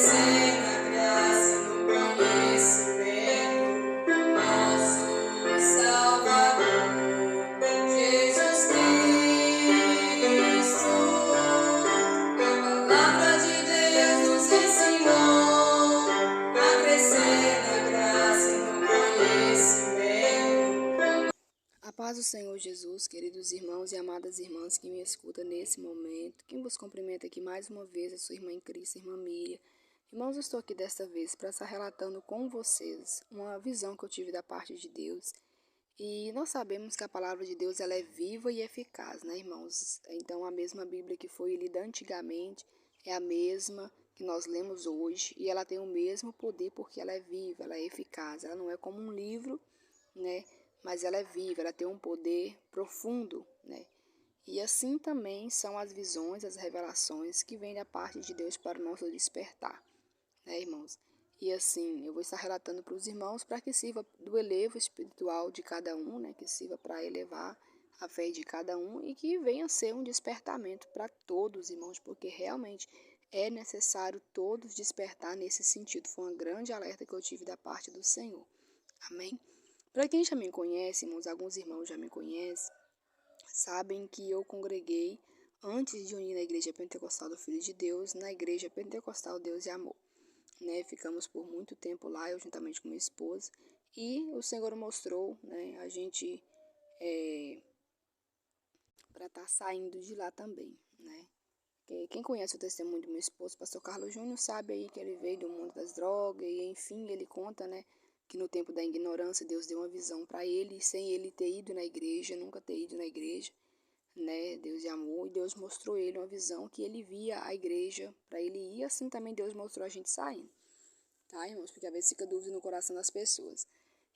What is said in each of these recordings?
crescer na graça e no conhecimento do nosso Salvador, Jesus Cristo. A palavra de Deus nos ensinou a crescer na graça e no conhecimento. A paz do Senhor Jesus, queridos irmãos e amadas irmãs que me escutam nesse momento. Quem vos cumprimenta aqui mais uma vez é sua irmã em Cristo, irmã Miriam. Irmãos, eu estou aqui desta vez para estar relatando com vocês uma visão que eu tive da parte de Deus. E nós sabemos que a palavra de Deus ela é viva e eficaz, né, irmãos? Então, a mesma Bíblia que foi lida antigamente é a mesma que nós lemos hoje. E ela tem o mesmo poder porque ela é viva, ela é eficaz. Ela não é como um livro, né? Mas ela é viva, ela tem um poder profundo, né? E assim também são as visões, as revelações que vêm da parte de Deus para o nosso despertar, né, irmãos? E assim, eu vou estar relatando para os irmãos para que sirva do elevo espiritual de cada um, né? Que sirva para elevar a fé de cada um e que venha ser um despertamento para todos, irmãos, porque realmente é necessário todos despertar nesse sentido. Foi uma grande alerta que eu tive da parte do Senhor. Amém? Para quem já me conhece, irmãos, alguns irmãos já me conhecem, sabem que eu congreguei antes de unir na Igreja Pentecostal do Filho de Deus, na Igreja Pentecostal Deus e Amor. Né? Ficamos por muito tempo lá, eu juntamente com minha esposa, e o Senhor mostrou, né, a gente para estar saindo de lá também, né? Quem conhece o testemunho do meu esposo, pastor Carlos Júnior, sabe aí que ele veio do mundo das drogas e enfim, ele conta, né, que no tempo da ignorância Deus deu uma visão para ele, sem ele ter ido na igreja, nunca ter ido na igreja, né, Deus de amor, e Deus mostrou a ele uma visão que ele via a igreja para ele ir, assim também Deus mostrou a gente saindo, tá, irmãos, porque às vezes fica dúvida no coração das pessoas.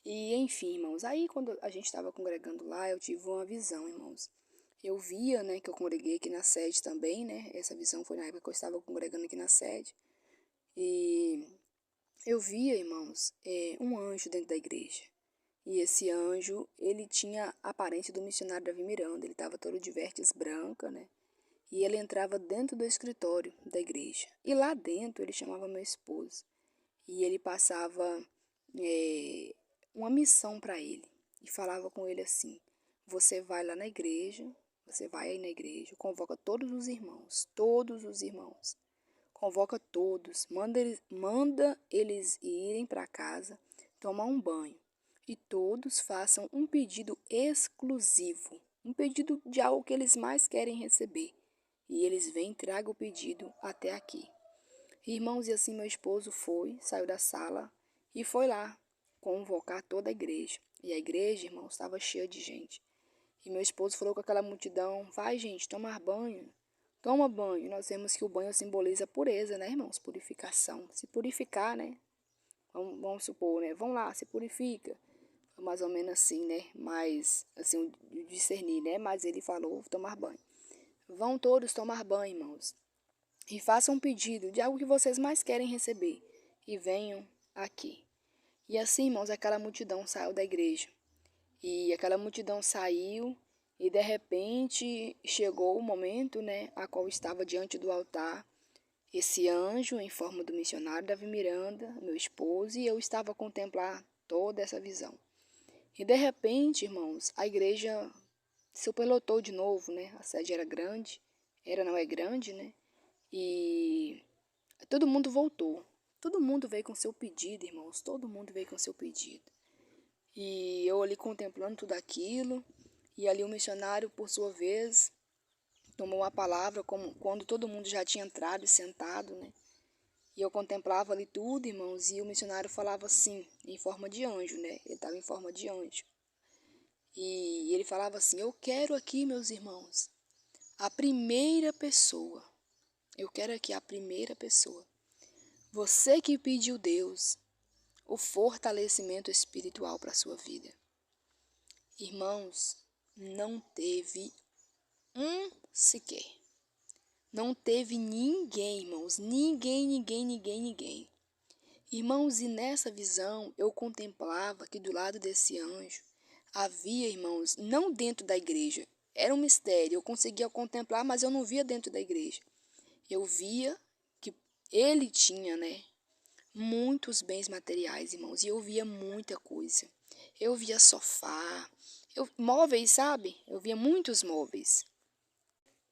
E enfim, irmãos, aí quando a gente estava congregando lá, eu tive uma visão, irmãos. Eu via, né, que eu congreguei aqui na sede também, né, essa visão foi na época que eu estava congregando aqui na sede, e eu via, irmãos, um anjo dentro da igreja, e esse anjo, ele tinha a aparência do missionário Davi Miranda, ele estava todo de vestes branca, né, e ele entrava dentro do escritório da igreja, e lá dentro ele chamava meu esposo, e ele passava uma missão para ele, e falava com ele assim, você vai lá na igreja, você vai aí na igreja, convoca todos os irmãos, convoca todos, manda eles irem para casa, tomar um banho, e todos façam um pedido exclusivo, um pedido de algo que eles mais querem receber, e eles vêm e tragam o pedido até aqui. Irmãos, e assim meu esposo saiu da sala e foi lá convocar toda a igreja. E a igreja, irmãos, estava cheia de gente. E meu esposo falou com aquela multidão, vai gente, tomar banho, toma banho. Nós vemos que o banho simboliza pureza, né, irmãos? Purificação. Se purificar, né? Vamos supor, né? Vão lá, se purifica. Foi mais ou menos assim, né? Mas, assim, discernir, né? Mas ele falou, tomar banho. Vão todos tomar banho, irmãos. E façam um pedido de algo que vocês mais querem receber. E venham aqui. E assim, irmãos, aquela multidão saiu da igreja. E aquela multidão saiu e de repente chegou o momento, né, a qual estava diante do altar esse anjo em forma do missionário Davi Miranda, meu esposo, e eu estava a contemplar toda essa visão. E de repente, irmãos, a igreja superlotou de novo, né? A sede era grande, não é grande, né? E todo mundo voltou. Todo mundo veio com seu pedido, irmãos. Todo mundo veio com seu pedido. E eu ali contemplando tudo aquilo, e ali o missionário, por sua vez, tomou a palavra como quando todo mundo já tinha entrado e sentado, né? E eu contemplava ali tudo, irmãos, e o missionário falava assim, em forma de anjo, né? Ele estava em forma de anjo. E ele falava assim, eu quero aqui, meus irmãos, a primeira pessoa. Eu quero aqui a primeira pessoa. Você que pediu Deus o fortalecimento espiritual para a sua vida. Irmãos, não teve um sequer. Não teve ninguém, irmãos. Ninguém. Irmãos, e nessa visão eu contemplava que do lado desse anjo havia, irmãos, não dentro da igreja. Era um mistério. Eu conseguia contemplar, mas eu não via dentro da igreja. Eu via que Ele tinha, né, muitos bens materiais, irmãos, e eu via muita coisa. Eu via sofá, móveis, sabe? Eu via muitos móveis.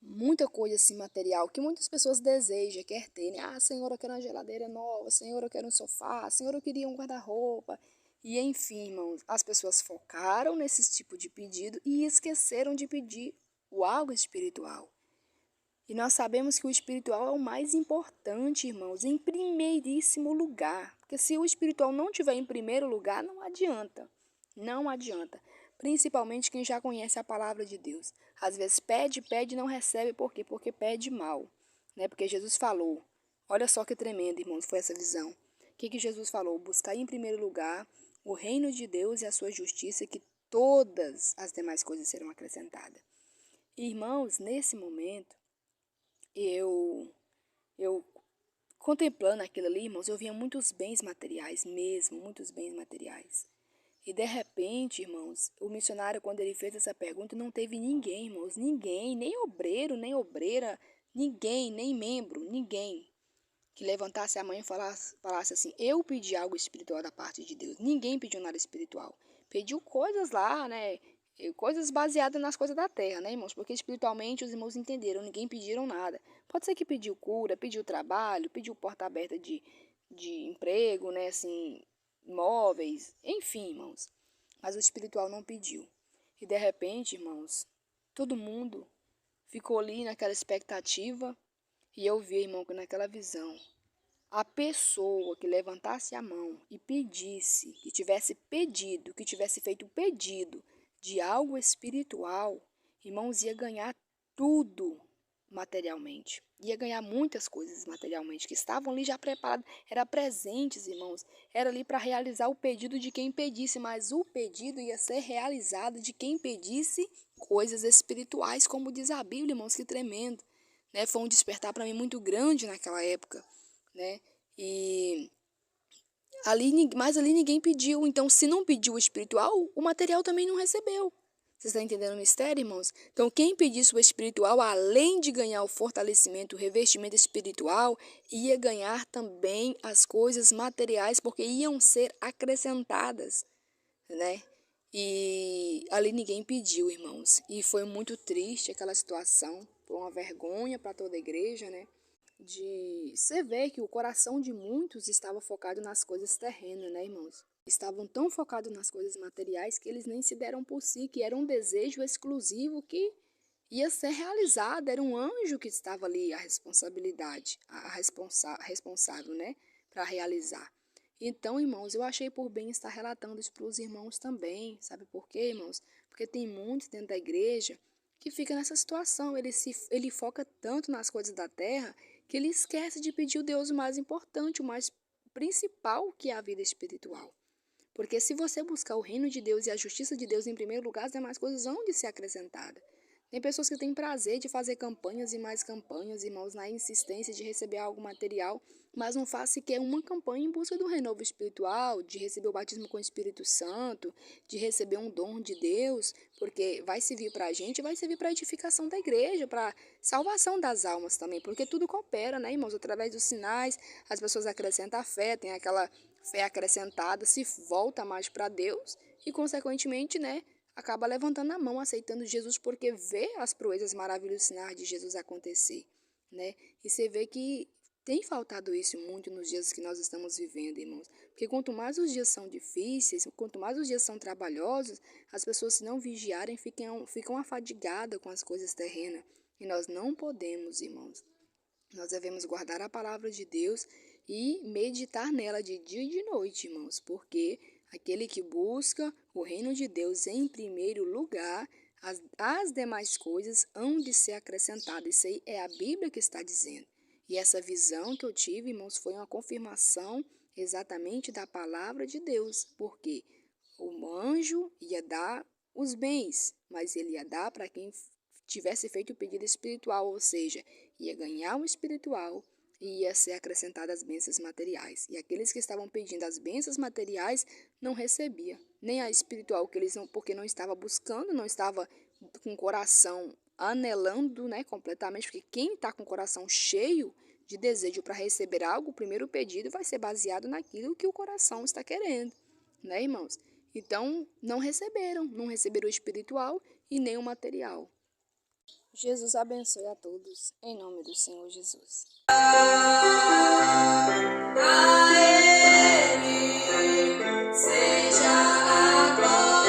Muita coisa assim material que muitas pessoas desejam, quer ter, né? Ah, Senhor, eu quero uma geladeira nova, Senhor, eu quero um sofá, Senhor, eu queria um guarda-roupa. E enfim, irmãos, as pessoas focaram nesse tipo de pedido e esqueceram de pedir o algo espiritual. E nós sabemos que o espiritual é o mais importante, irmãos, em primeiríssimo lugar. Porque se o espiritual não tiver em primeiro lugar, não adianta. Não adianta. Principalmente quem já conhece a palavra de Deus. Às vezes pede, pede e não recebe. Por quê? Porque pede mal. Né? Porque Jesus falou. Olha só que tremendo, irmãos, foi essa visão. O que Jesus falou? Buscar em primeiro lugar o reino de Deus e a sua justiça, que todas as demais coisas serão acrescentadas. Irmãos, nesse momento, eu, eu contemplando aquilo ali, irmãos, eu via muitos bens materiais mesmo, muitos bens materiais. E de repente, irmãos, o missionário, quando ele fez essa pergunta, não teve ninguém, irmãos, ninguém, nem obreiro, nem obreira, ninguém, nem membro, ninguém, que levantasse a mão e falasse assim, eu pedi algo espiritual da parte de Deus. Ninguém pediu nada espiritual. Pediu coisas lá, né? Coisas baseadas nas coisas da terra, né, irmãos? Porque espiritualmente os irmãos entenderam, ninguém pediram nada. Pode ser que pediu cura, pediu trabalho, pediu porta aberta de emprego, né, assim, móveis, enfim, irmãos. Mas o espiritual não pediu. E de repente, irmãos, todo mundo ficou ali naquela expectativa e eu vi, irmão, que naquela visão, a pessoa que levantasse a mão e pedisse, que tivesse pedido, que tivesse feito o pedido de algo espiritual, irmãos, ia ganhar tudo materialmente. Ia ganhar muitas coisas materialmente, que estavam ali já preparadas, eram presentes, irmãos. Era ali para realizar o pedido de quem pedisse, mas o pedido ia ser realizado de quem pedisse coisas espirituais, como diz a Bíblia, irmãos, que tremendo. Né? Foi um despertar para mim muito grande naquela época, né? E mas ali ninguém pediu. Então, se não pediu o espiritual, o material também não recebeu. Você está entendendo o mistério, irmãos? Então, quem pedisse o espiritual, além de ganhar o fortalecimento, o revestimento espiritual, ia ganhar também as coisas materiais, porque iam ser acrescentadas, né? E ali ninguém pediu, irmãos. E foi muito triste aquela situação. Foi uma vergonha para toda a igreja, né? De você ver que o coração de muitos estava focado nas coisas terrenas, né, irmãos? Estavam tão focados nas coisas materiais que eles nem se deram por si, que era um desejo exclusivo que ia ser realizado, era um anjo que estava ali a responsabilidade, responsável, né, para realizar. Então, irmãos, eu achei por bem estar relatando isso para os irmãos também, sabe por quê, irmãos? Porque tem muitos dentro da igreja que fica nessa situação, ele foca tanto nas coisas da terra que ele esquece de pedir o Deus o mais importante, o mais principal, que é a vida espiritual. Porque se você buscar o reino de Deus e a justiça de Deus em primeiro lugar, as demais coisas vão de ser acrescentadas. Tem pessoas que têm prazer de fazer campanhas e mais campanhas, irmãos, na insistência de receber algo material, mas não faz sequer uma campanha em busca do renovo espiritual, de receber o batismo com o Espírito Santo, de receber um dom de Deus, porque vai servir para a gente, vai servir para a edificação da igreja, para salvação das almas também, porque tudo coopera, né, irmãos? Através dos sinais, as pessoas acrescentam a fé, tem aquela fé acrescentada, se volta mais para Deus e, consequentemente, né, acaba levantando a mão, aceitando Jesus, porque vê as proezas maravilhosas sinais de Jesus acontecer, né? E você vê que tem faltado isso muito nos dias que nós estamos vivendo, irmãos. Porque quanto mais os dias são difíceis, quanto mais os dias são trabalhosos, as pessoas, se não vigiarem, ficam afadigadas com as coisas terrenas. E nós não podemos, irmãos. Nós devemos guardar a palavra de Deus e meditar nela de dia e de noite, irmãos, porque aquele que busca o reino de Deus em primeiro lugar, as demais coisas hão de ser acrescentadas. Isso aí é a Bíblia que está dizendo. E essa visão que eu tive, irmãos, foi uma confirmação exatamente da palavra de Deus, porque o anjo ia dar os bens, mas ele ia dar para quem tivesse feito o pedido espiritual, ou seja, ia ganhar o espiritual e ia ser acrescentadas as bênçãos materiais. E aqueles que estavam pedindo as bênçãos materiais não recebia, nem a espiritual, que eles não, porque não estava buscando, não estava com o coração anelando, né, completamente, porque quem está com o coração cheio de desejo para receber algo, o primeiro pedido vai ser baseado naquilo que o coração está querendo, né, irmãos? Então, não receberam o espiritual e nem o material. Jesus abençoe a todos, em nome do Senhor Jesus. A Ele seja a glória.